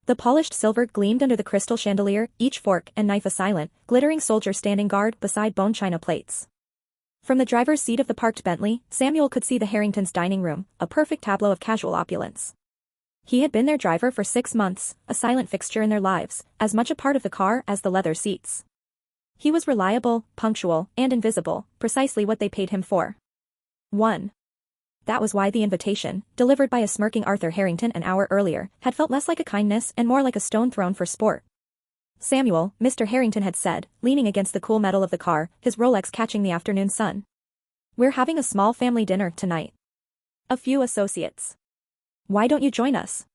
The polished silver gleamed under the crystal chandelier, each fork and knife a silent, glittering soldier standing guard beside bone china plates. From the driver's seat of the parked Bentley, Samuel could see the Harringtons' dining room, a perfect tableau of casual opulence. He had been their driver for 6 months, a silent fixture in their lives, as much a part of the car as the leather seats. He was reliable, punctual, and invisible, precisely what they paid him for. 1. That was why the invitation, delivered by a smirking Arthur Harrington an hour earlier, had felt less like a kindness and more like a stone thrown for sport. Samuel, Mr. Harrington had said, leaning against the cool metal of the car, his Rolex catching the afternoon sun. We're having a small family dinner tonight. A few associates. Why don't you join us?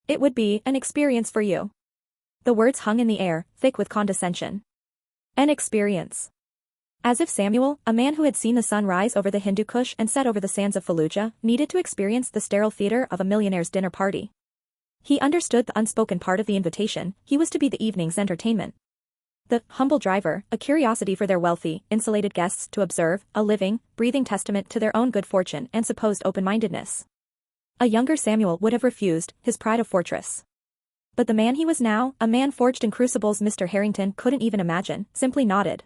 It would be an experience for you. The words hung in the air, thick with condescension. An experience. As if Samuel, a man who had seen the sun rise over the Hindu Kush and set over the sands of Fallujah, needed to experience the sterile theater of a millionaire's dinner party. He understood the unspoken part of the invitation. He was to be the evening's entertainment. The humble driver, a curiosity for their wealthy, insulated guests to observe, a living, breathing testament to their own good fortune and supposed open-mindedness. A younger Samuel would have refused, his pride a fortress. But the man he was now, a man forged in crucibles Mr. Harrington couldn't even imagine, simply nodded.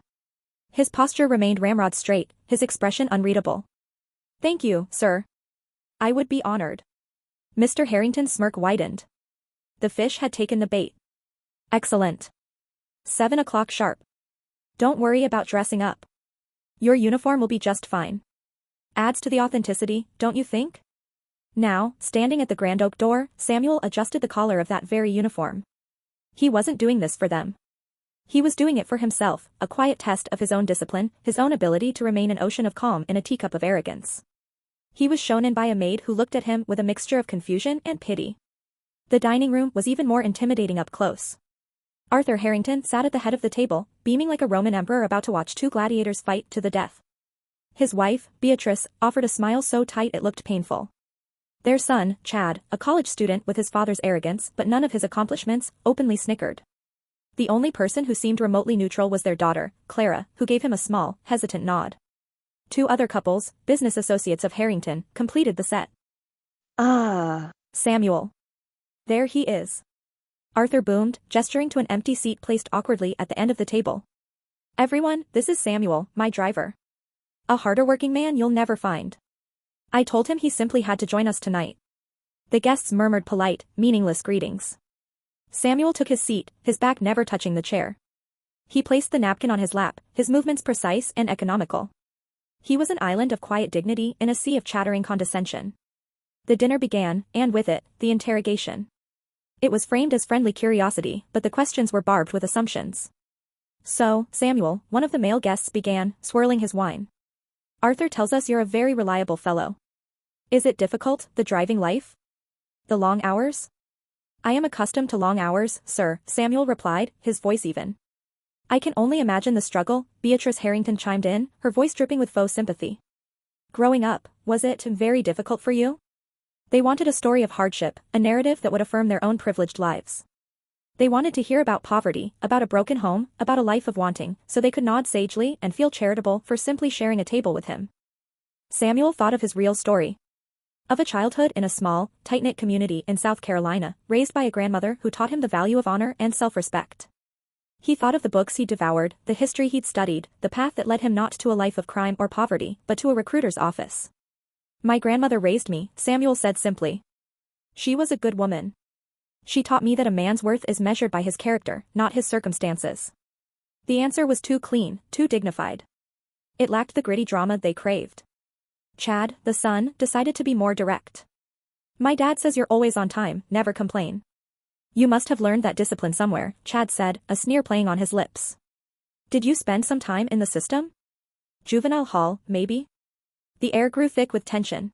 His posture remained ramrod straight, his expression unreadable. Thank you, sir. I would be honored. Mr. Harrington's smirk widened. The fish had taken the bait. Excellent. 7 o'clock sharp. Don't worry about dressing up. Your uniform will be just fine. Adds to the authenticity, don't you think? Now, standing at the grand oak door, Samuel adjusted the collar of that very uniform. He wasn't doing this for them. He was doing it for himself, a quiet test of his own discipline, his own ability to remain an ocean of calm in a teacup of arrogance. He was shown in by a maid who looked at him with a mixture of confusion and pity. The dining room was even more intimidating up close. Arthur Harrington sat at the head of the table, beaming like a Roman emperor about to watch 2 gladiators fight to the death. His wife, Beatrice, offered a smile so tight it looked painful. Their son, Chad, a college student with his father's arrogance but none of his accomplishments, openly snickered. The only person who seemed remotely neutral was their daughter, Clara, who gave him a small, hesitant nod. 2 other couples, business associates of Harrington, completed the set. Ah, Samuel. There he is. Arthur boomed, gesturing to an empty seat placed awkwardly at the end of the table. Everyone, this is Samuel, my driver. A harder working man you'll never find. I told him he simply had to join us tonight. The guests murmured polite, meaningless greetings. Samuel took his seat, his back never touching the chair. He placed the napkin on his lap, his movements precise and economical. He was an island of quiet dignity in a sea of chattering condescension. The dinner began, and with it, the interrogation. It was framed as friendly curiosity, but the questions were barbed with assumptions. So, Samuel, one of the male guests began, swirling his wine. Arthur tells us you're a very reliable fellow. Is it difficult, the driving life? The long hours? I am accustomed to long hours, sir, Samuel replied, his voice even. I can only imagine the struggle, Beatrice Harrington chimed in, her voice dripping with faux sympathy. Growing up, was it very difficult for you? They wanted a story of hardship, a narrative that would affirm their own privileged lives. They wanted to hear about poverty, about a broken home, about a life of wanting, so they could nod sagely and feel charitable for simply sharing a table with him. Samuel thought of his real story. Of a childhood in a small, tight-knit community in South Carolina, raised by a grandmother who taught him the value of honor and self-respect. He thought of the books he'd devoured, the history he'd studied, the path that led him not to a life of crime or poverty, but to a recruiter's office. My grandmother raised me, Samuel said simply. She was a good woman. She taught me that a man's worth is measured by his character, not his circumstances. The answer was too clean, too dignified. It lacked the gritty drama they craved. Chad, the son, decided to be more direct. My dad says you're always on time, never complain. You must have learned that discipline somewhere, Chad said, a sneer playing on his lips. Did you spend some time in the system? Juvenile hall, maybe? The air grew thick with tension.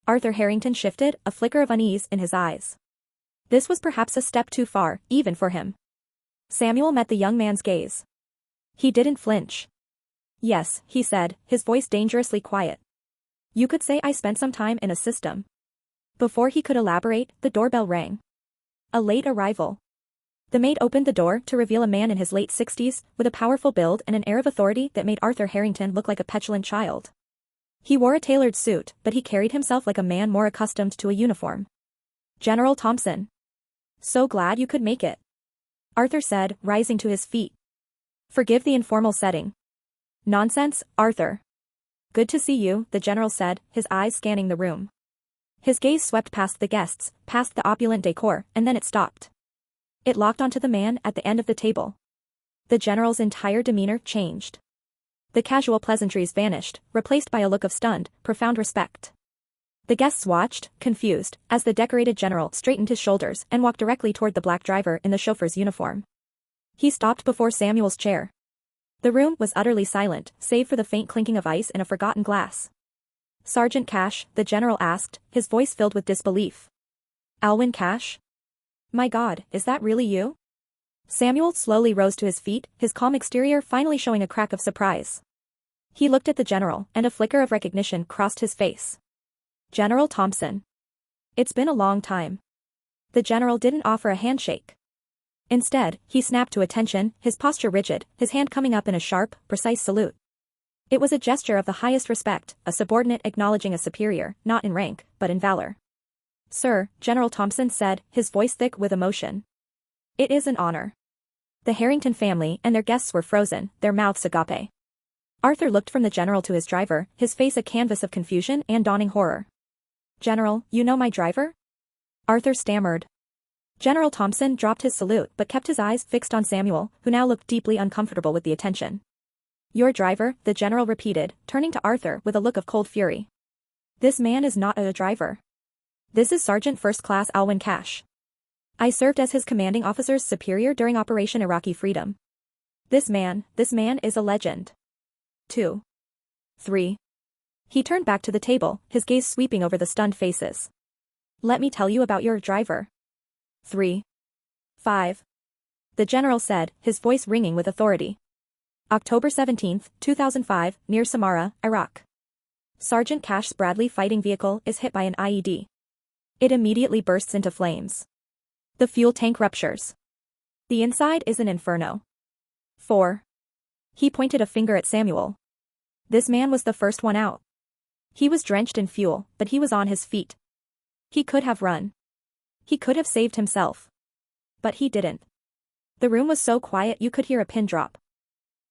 Arthur Harrington shifted, a flicker of unease in his eyes. This was perhaps a step too far, even for him. Samuel met the young man's gaze. He didn't flinch. Yes, he said, his voice dangerously quiet. You could say I spent some time in a system. Before he could elaborate, the doorbell rang. A late arrival. The maid opened the door to reveal a man in his late 60s, with a powerful build and an air of authority that made Arthur Harrington look like a petulant child. He wore a tailored suit, but he carried himself like a man more accustomed to a uniform. General Thompson. So glad you could make it. Arthur said, rising to his feet. Forgive the informal setting. Nonsense, Arthur. Good to see you, the general said, his eyes scanning the room. His gaze swept past the guests, past the opulent decor, and then it stopped. It locked onto the man at the end of the table. The general's entire demeanor changed. The casual pleasantries vanished, replaced by a look of stunned, profound respect. The guests watched, confused, as the decorated general straightened his shoulders and walked directly toward the black driver in the chauffeur's uniform. He stopped before Samuel's chair. The room was utterly silent, save for the faint clinking of ice in a forgotten glass. Sergeant Cash, the general asked, his voice filled with disbelief. Alwyn Cash? My God, is that really you? Samuel slowly rose to his feet, his calm exterior finally showing a crack of surprise. He looked at the general, and a flicker of recognition crossed his face. General Thompson. It's been a long time. The general didn't offer a handshake. Instead, he snapped to attention, his posture rigid, his hand coming up in a sharp, precise salute. It was a gesture of the highest respect, a subordinate acknowledging a superior, not in rank, but in valor. Sir, General Thompson said, his voice thick with emotion. It is an honor. The Harrington family and their guests were frozen, their mouths agape. Arthur looked from the general to his driver, his face a canvas of confusion and dawning horror. General, you know my driver? Arthur stammered. General Thompson dropped his salute but kept his eyes fixed on Samuel, who now looked deeply uncomfortable with the attention. Your driver, the general repeated, turning to Arthur with a look of cold fury. This man is not a driver. This is Sergeant First Class Alwyn Cash. I served as his commanding officer's superior during Operation Iraqi Freedom. This man is a legend. 2. 3. He turned back to the table, his gaze sweeping over the stunned faces. Let me tell you about your driver. 3. 5. The general said, his voice ringing with authority. October 17, 2005, near Samarra, Iraq. Sergeant Cash's Bradley fighting vehicle is hit by an IED. It immediately bursts into flames. The fuel tank ruptures. The inside is an inferno. 4. He pointed a finger at Samuel. This man was the first one out. He was drenched in fuel, but he was on his feet. He could have run. He could have saved himself. But he didn't. The room was so quiet you could hear a pin drop.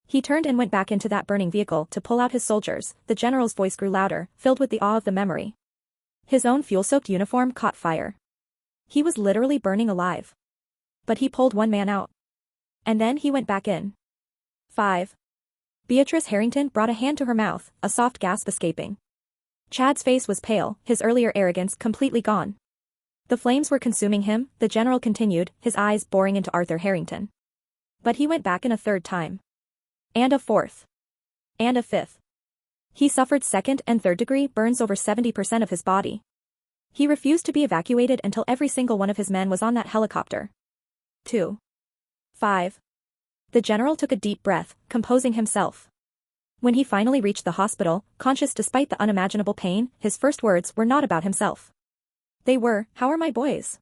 He turned and went back into that burning vehicle to pull out his soldiers. The general's voice grew louder, filled with the awe of the memory. His own fuel-soaked uniform caught fire. He was literally burning alive. But he pulled one man out. And then he went back in. 5. Beatrice Harrington brought a hand to her mouth, a soft gasp escaping. Chad's face was pale, his earlier arrogance completely gone. The flames were consuming him, the general continued, his eyes boring into Arthur Harrington. But he went back in a third time. And a fourth. And a fifth. He suffered second and third degree burns over 70% of his body. He refused to be evacuated until every single one of his men was on that helicopter. 2. 5. The general took a deep breath, composing himself. When he finally reached the hospital, conscious despite the unimaginable pain, his first words were not about himself. They were, how are my boys?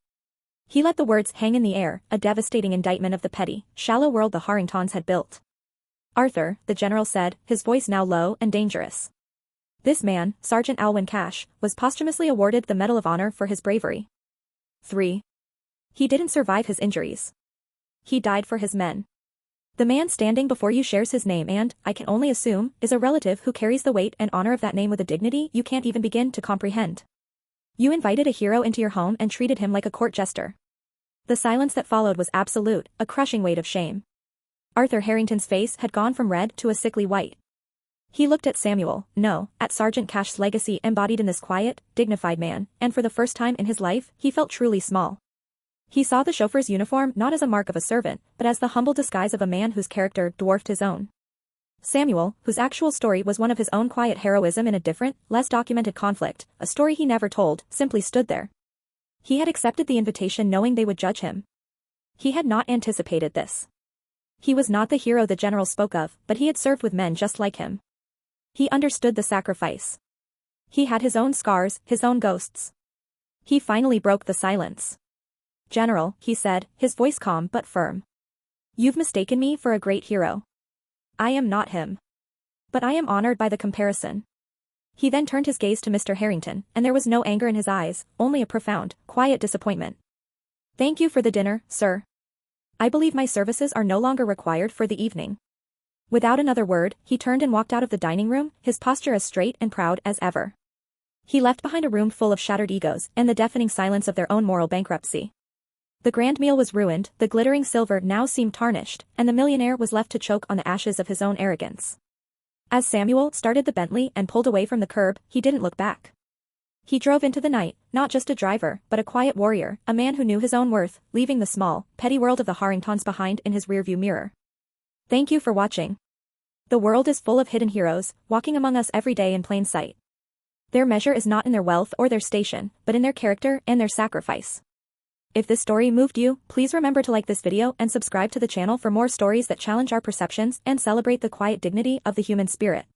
He let the words hang in the air, a devastating indictment of the petty, shallow world the Harringtons had built. Arthur, the general said, his voice now low and dangerous. This man, Sergeant Alwyn Cash, was posthumously awarded the Medal of Honor for his bravery. 3. He didn't survive his injuries. He died for his men. The man standing before you shares his name and, I can only assume, is a relative who carries the weight and honor of that name with a dignity you can't even begin to comprehend. You invited a hero into your home and treated him like a court jester. The silence that followed was absolute, a crushing weight of shame. Arthur Harrington's face had gone from red to a sickly white. He looked at Samuel, no, at Sergeant Cash's legacy embodied in this quiet, dignified man, and for the first time in his life, he felt truly small. He saw the chauffeur's uniform not as a mark of a servant, but as the humble disguise of a man whose character dwarfed his own. Samuel, whose actual story was one of his own quiet heroism in a different, less documented conflict, a story he never told, simply stood there. He had accepted the invitation knowing they would judge him. He had not anticipated this. He was not the hero the general spoke of, but he had served with men just like him. He understood the sacrifice. He had his own scars, his own ghosts. He finally broke the silence. General, he said, his voice calm but firm. You've mistaken me for a great hero. I am not him. But I am honored by the comparison. He then turned his gaze to Mr. Harrington, and there was no anger in his eyes, only a profound, quiet disappointment. Thank you for the dinner, sir. I believe my services are no longer required for the evening. Without another word, he turned and walked out of the dining room, his posture as straight and proud as ever. He left behind a room full of shattered egos and the deafening silence of their own moral bankruptcy. The grand meal was ruined, the glittering silver now seemed tarnished, and the millionaire was left to choke on the ashes of his own arrogance. As Samuel started the Bentley and pulled away from the curb, he didn't look back. He drove into the night, not just a driver, but a quiet warrior, a man who knew his own worth, leaving the small, petty world of the Harringtons behind in his rearview mirror. Thank you for watching. The world is full of hidden heroes, walking among us every day in plain sight. Their measure is not in their wealth or their station, but in their character and their sacrifice. If this story moved you, please remember to like this video and subscribe to the channel for more stories that challenge our perceptions and celebrate the quiet dignity of the human spirit.